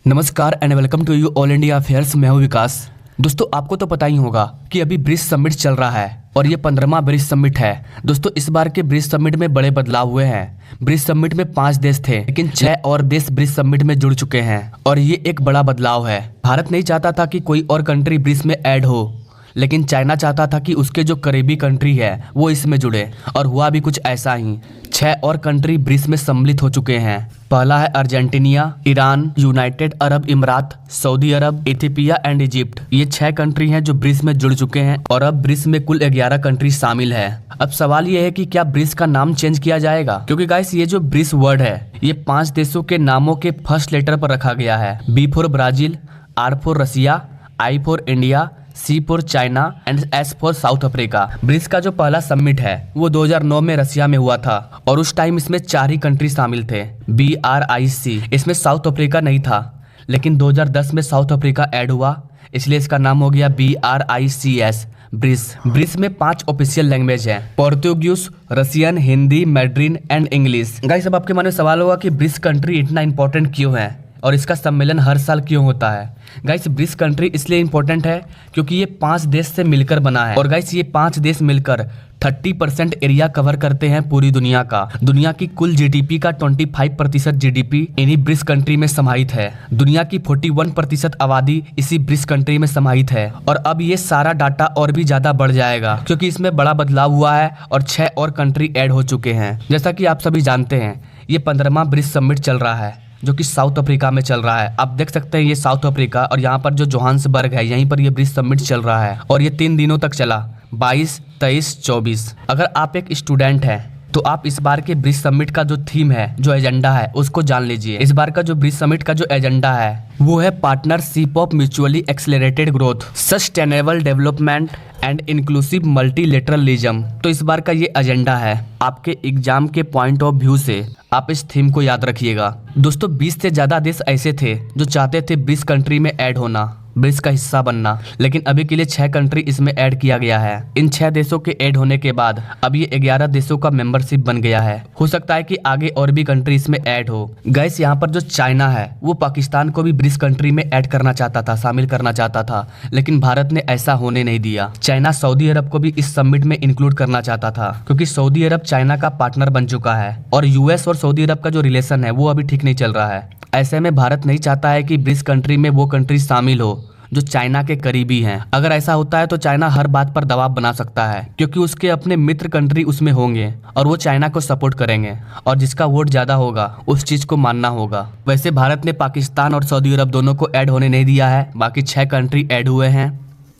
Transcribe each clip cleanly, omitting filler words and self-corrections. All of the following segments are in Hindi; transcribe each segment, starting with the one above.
नमस्कार and welcome to you all India affairs. मैं हूं विकास। दोस्तों आपको तो पता ही होगा कि अभी ब्रिक्स समिट चल रहा है और ये 15वां ब्रिक्स समिट है। दोस्तों इस बार के ब्रिक्स समिट में बड़े बदलाव हुए हैं। ब्रिक्स समिट में 5 देश थे लेकिन 6 और देश ब्रिक्स समिट में जुड़ चुके हैं और ये एक बड़ा बदलाव है। भारत नहीं चाहता था कि कोई और कंट्री ब्रिक्स में ऐड हो, लेकिन चाइना चाहता था कि उसके जो करीबी कंट्री है वो इसमें जुड़े और हुआ भी कुछ ऐसा ही। 6 और कंट्री ब्रिक्स में सम्मिलित हो चुके हैं। पहला है Argentina, Iran, United Arab Emirates, Saudi Arab, Ethiopia and Egypt. ये 6 कंट्री हैं जो ब्रिक्स में जुड़ चुके हैं और अब ब्रिक्स में कुल 11 कंट्री शामिल है। अब सवाल ये है कि क्या ब्रिक्स का नाम चेंज किया जाएगा, क्योंकि गाइस ये जो ब्रिक्स वर्ड है ये 5 देशों के नामों के फर्स्ट लेटर पर रखा गया है। B for Brazil, R for Russia, I for India, C for China and S for South Africa. BRICS का जो पहला समिट है वो 2009 में रसिया में हुआ था और उस टाइम इसमें 4 ही कंट्री शामिल थे, BRIC। इसमें साउथ अफ्रीका नहीं था, लेकिन 2010 में साउथ अफ्रीका ऐड हुआ, इसलिए इसका नाम हो गया BRICS ब्रिक्स। ब्रिक्स में 5 ऑफिशियल लैंग्वेज हैं, Portuguese, Russian, Hindi, Mandarin and English. Guys अब आपके मन में सवाल होगा कि ब्रिक्स कंट्री इतना इंपॉर्टेंट क्यों है और इसका सम्मेलन हर साल क्यों होता है। गाइस ब्रिक्स कंट्री इसलिए इंपॉर्टेंट है क्योंकि ये 5 देश से मिलकर बना है और गाइस ये 5 देश मिलकर 30% एरिया कवर करते हैं पूरी दुनिया का। दुनिया की कुल जीडीपी का 25% जीडीपी इन्हीं ब्रिक्स कंट्री में समाहित है। दुनिया की 41% आबादी इसी ब्रिक्स कंट्री में समाहित है और अब ये सारा डाटा और भी ज्यादा बढ़ जाएगा क्योंकि इसमें बड़ा बदलाव हुआ है और 6 और कंट्री ऐड हो चुके हैं। जैसा कि आप सभी जानते हैं ये 15वां ब्रिक्स समिट चल रहा है जो कि साउथ अफ्रीका में चल रहा है। आप देख सकते हैं ये साउथ अफ्रीका और यहाँ पर जो जोहान्सबर्ग है यहीं पर ये ब्रिक्स समिट चल रहा है और ये 3 दिनों तक चला, 22, 23, 24। अगर आप एक स्टूडेंट हैं तो आप इस बार के ब्रिक्स समिट का जो थीम है, जो एजेंडा है उसको जान लीजिए। इस बार का जो ब्रिक्स समिट का जो एजेंडा है वो है partnership of mutually accelerated growth, sustainable development and inclusive multilateralism. तो इस बार का ये एजेंडा है। आपके एग्जाम के पॉइंट ऑफ व्यू से आप इस थीम को याद रखिएगा। दोस्तों 20 से ज्यादा देश ऐसे थे जो चाहते थे ब्रिक्स कंट्री में ऐड होना, ब्रिक्स का हिस्सा बनना, लेकिन अभी के लिए 6 कंट्री इसमें ऐड किया गया है। इन 6 देशों के ऐड होने के बाद अब ये 11 देशों का मेंबरशिप बन गया है। हो सकता है कि आगे और भी कंट्री इसमें ऐड हो। गाइस यहाँ पर जो चाइना है वो पाकिस्तान को भी ब्रिक्स कंट्री में ऐड करना चाहता था, शामिल करना चाहता था, लेकिन भारत ने ऐसा होने नहीं दिया। चाइना सऊदी अरब को भी इस समिट में इंक्लूड करना चाहता था क्योंकि सऊदी अरब चाइना का पार्टनर बन चुका है और यूएस और सऊदी अरब का जो रिलेशन है वो अभी ठीक नहीं चल रहा है। ऐसे में भारत नहीं चाहता है कि ब्रिक्स कंट्री में वो कंट्री शामिल हो जो चाइना के करीबी हैं। अगर ऐसा होता है तो चाइना हर बात पर दबाव बना सकता है क्योंकि उसके अपने मित्र कंट्री उसमें होंगे और वो चाइना को सपोर्ट करेंगे और जिसका वोट ज्यादा होगा उस चीज को मानना होगा। वैसे भारत ने पाकिस्तान और सऊदी अरब दोनों को ऐड होने नहीं दिया है, बाकी 6 कंट्री ऐड हुए हैं।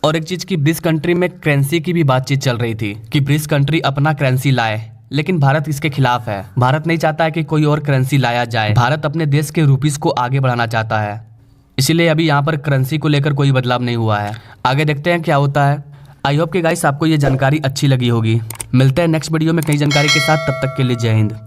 और एक चीज की ब्रिक्स कंट्री में करेंसी की भी बातचीत चल रही थी कि ब्रिक्स कंट्री अपना करेंसी लाए, लेकिन भारत इसके खिलाफ है। भारत नहीं चाहता है कि कोई और करेंसी लाया जाए। भारत अपने देश के रुपीस को आगे बढ़ाना चाहता है, इसीलिए अभी यहाँ पर करेंसी को लेकर कोई बदलाव नहीं हुआ है। आगे देखते हैं क्या होता है। आई होप कि गाइस आपको ये जानकारी अच्छी लगी होगी। मिलते हैं नेक्स्ट वीडियो में नई जानकारी के साथ, तब तक के लिए जय हिंद।